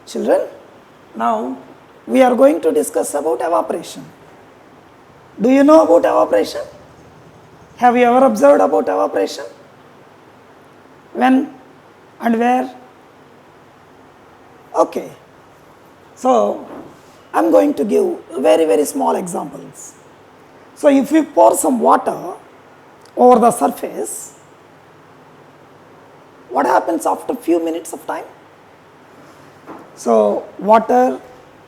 Children, now we are going to discuss about evaporation. Do you know about evaporation? Have you ever observed about evaporation? When and where? Okay. So, I am going to give very small examples. So, if you pour some water over the surface, what happens after few minutes of time? So, water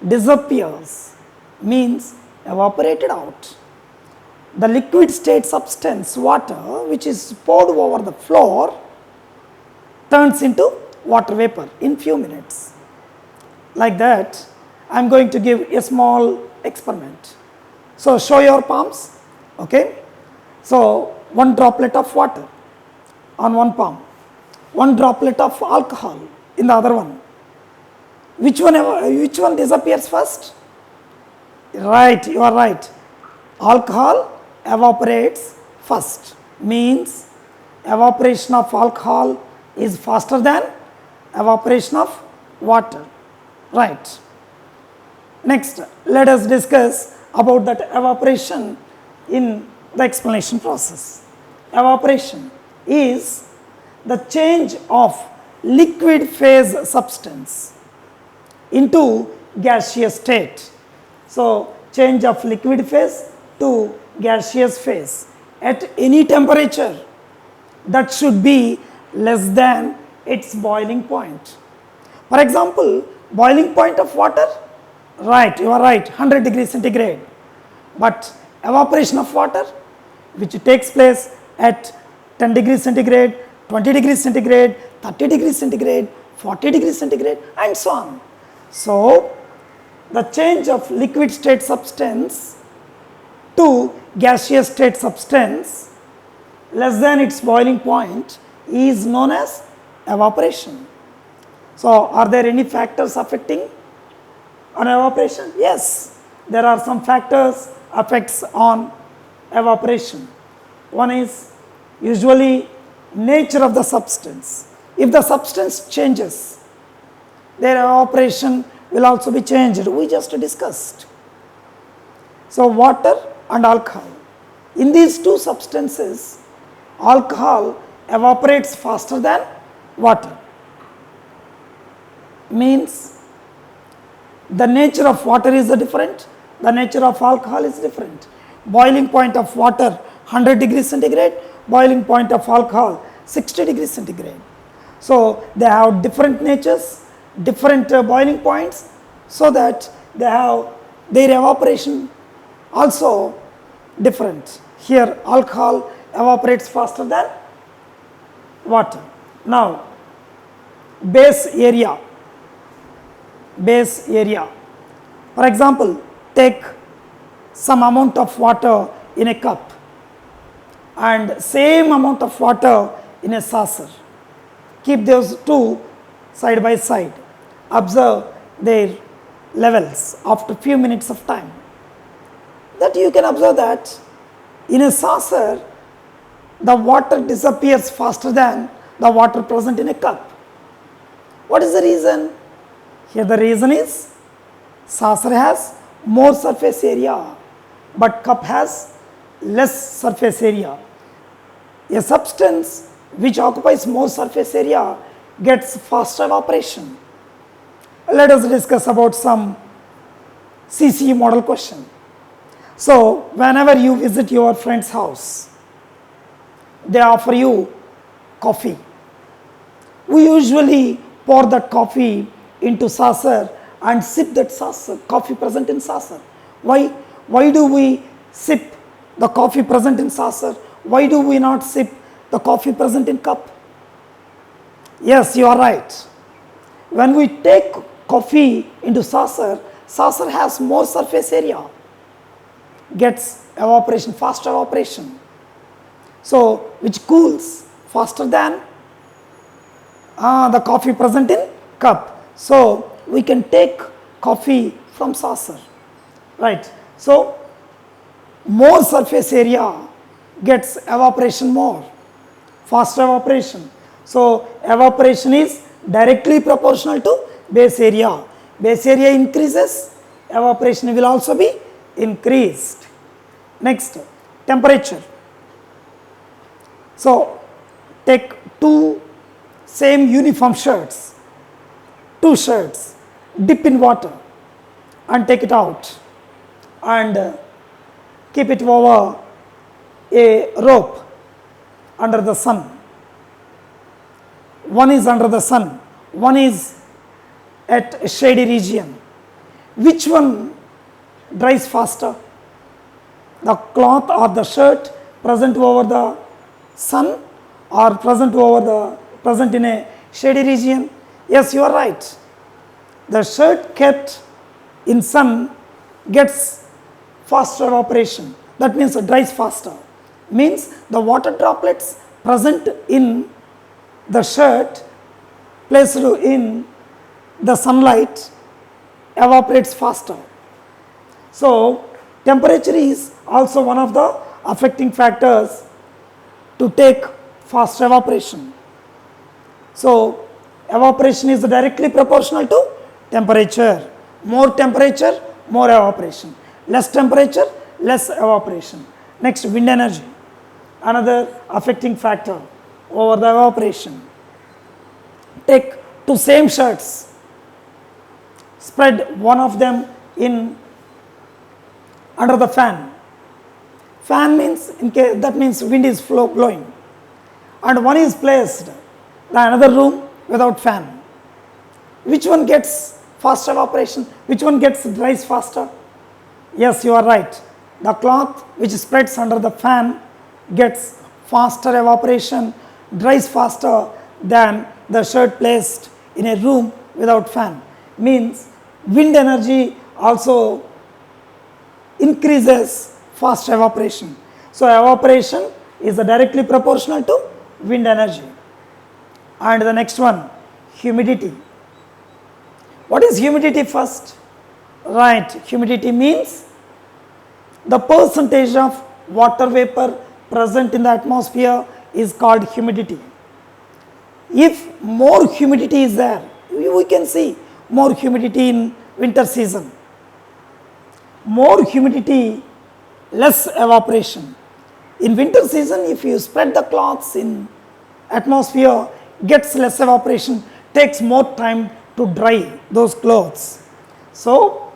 disappears, means evaporated out. The liquid state substance water which is poured over the floor turns into water vapor in few minutes. Like that, I am going to give a small experiment. So, show your palms, okay. So, one droplet of water on one palm, one droplet of alcohol in the other one. Which one disappears first? Right, you are right. Alcohol evaporates first, means evaporation of alcohol is faster than evaporation of water. Right. Next, let us discuss about that evaporation in the explanation process. Evaporation is the change of liquid phase substance into gaseous state. So, change of liquid phase to gaseous phase at any temperature that should be less than its boiling point. For example, boiling point of water, right, you are right, 100 degrees centigrade, but evaporation of water which takes place at 10 degrees centigrade, 20 degrees centigrade, 30 degrees centigrade, 40 degrees centigrade and so on. So, the change of liquid state substance to gaseous state substance less than its boiling point is known as evaporation. So, are there any factors affecting on evaporation? Yes, there are some factors affects on evaporation. One is usually nature of the substance. If the substance changes, their evaporation will also be changed. We just discussed. So, water and alcohol. In these two substances, alcohol evaporates faster than water. Means the nature of water is different, the nature of alcohol is different. Boiling point of water 100 degrees centigrade, boiling point of alcohol 60 degrees centigrade. So, they have different natures, different boiling points, so that they have their evaporation also different. Here alcohol evaporates faster than water. Now, base area. For example, take some amount of water in a cup and same amount of water in a saucer. Keep those two side by side. Observe their levels after few minutes of time. That you can observe that in a saucer, the water disappears faster than the water present in a cup. What is the reason? Here the reason is saucer has more surface area, but cup has less surface area. A substance which occupies more surface area gets faster evaporation. Let us discuss about some CCE model question. So, whenever you visit your friend's house, they offer you coffee. We usually pour that coffee into saucer and sip that saucer, coffee present in saucer. Why do we sip the coffee present in saucer? Why do we not sip the coffee present in cup? Yes, you are right. When we take coffee into saucer, saucer has more surface area, gets evaporation, faster evaporation. So, which cools faster than the coffee present in cup. So, we can take coffee from saucer, right. So, more surface area gets evaporation more, faster evaporation. So, evaporation is directly proportional to base area. base area increases, evaporation will also be increased. Next, temperature. So, take two same uniform shirts, two shirts, dip in water and take it out and keep it over a rope under the sun. One is under the sun, one is at a shady region. Which one dries faster? The cloth or the shirt present over the sun or present in a shady region? Yes, you are right. The shirt kept in sun gets faster evaporation. That means it dries faster. Means the water droplets present in the shirt placed in the sunlight evaporates faster. So, temperature is also one of the affecting factors to take fast evaporation. So, evaporation is directly proportional to temperature. More temperature, more evaporation. Less temperature, less evaporation. Next, wind energy, another affecting factor over the evaporation. Take two same shirts, spread one of them in under the fan. Fan means that means wind is blowing, and one is placed in another room without fan. Which one gets fast evaporation? Which one gets dries faster? Yes, you are right. The cloth which spreads under the fan gets faster evaporation, dries faster than the shirt placed in a room without fan. Means wind energy also increases fast evaporation. So, evaporation is directly proportional to wind energy. And the next one, humidity. What is humidity first? Right, humidity means the percentage of water vapor present in the atmosphere is called humidity. If more humidity is there, we can see more humidity in winter season. More humidity, less evaporation. In winter season, if you spread the cloths in atmosphere, gets less evaporation, takes more time to dry those clothes. So,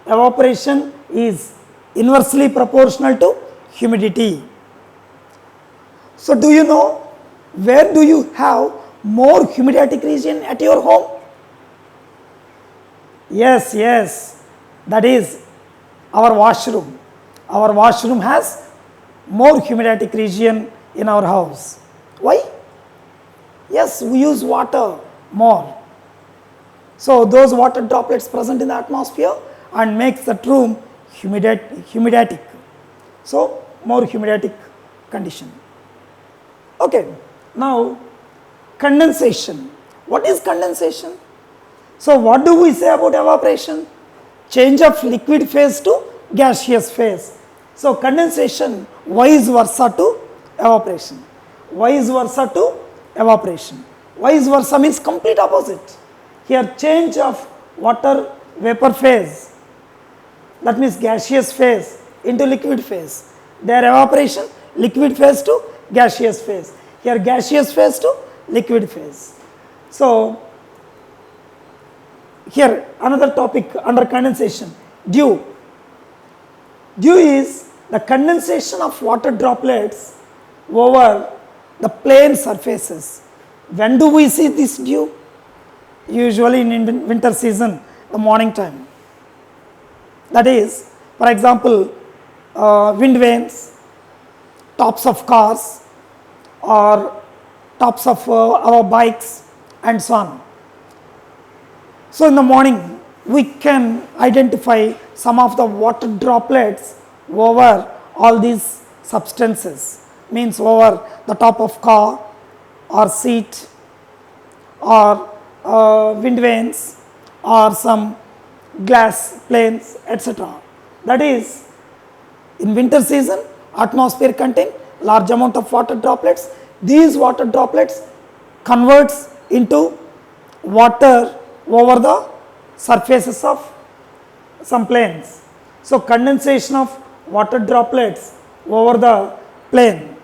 evaporation is inversely proportional to humidity. So, do you know where do you have more humiditic region at your home? Yes, that is our washroom. Our washroom has more humiditic region in our house. Why? Yes, we use water more. So, those water droplets present in the atmosphere and makes that room humiditic. So, more humiditic condition. Okay, now condensation. What is condensation? So, what do we say about evaporation? Change of liquid phase to gaseous phase. So, condensation vice versa to evaporation. Vice versa to evaporation. Vice versa means complete opposite. Here change of water vapor phase, that means gaseous phase into liquid phase. Their evaporation, liquid phase to gaseous phase. Here gaseous phase to liquid phase. So, here another topic under condensation, dew. Dew is the condensation of water droplets over the plane surfaces. When do we see this dew? Usually in winter season, the morning time. That is, for example, wind vanes, tops of cars or tops of our bikes and so on. So, in the morning we can identify some of the water droplets over all these substances, means over the top of car or seat or wind vanes or some glass planes, etc. That is, in winter season atmosphere contain large amount of water droplets. These water droplets converts into water over the surfaces of some planes. So, condensation of water droplets over the plane,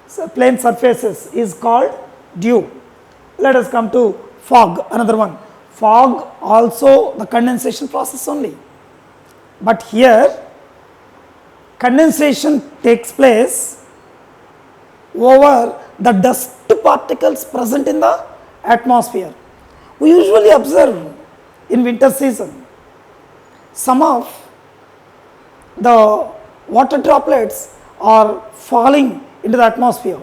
so plane surfaces is called dew. Let us come to fog, another one. Fog also the condensation process only, but here condensation takes place over the dust particles present in the atmosphere. We usually observe in winter season some of the water droplets are falling into the atmosphere.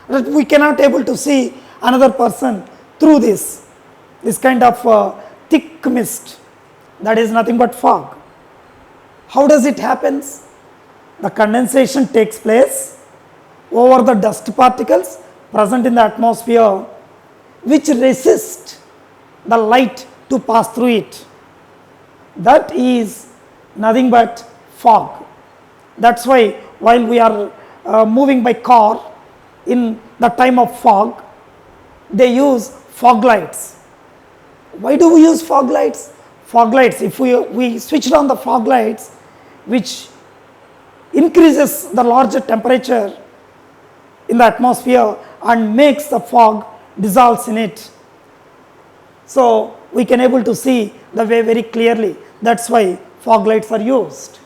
We cannot able to see another person through this kind of thick mist, that is nothing but fog. How does it happens? The condensation takes place over the dust particles present in the atmosphere, which resist the light to pass through it. That is nothing but fog. That's why while we are moving by car in the time of fog, they use fog lights. Why do we use fog lights? Fog lights, if we switch on the fog lights, which increases the larger temperature in the atmosphere and makes the fog dissolves in it. So we can able to see the way very clearly. That's why fog lights are used.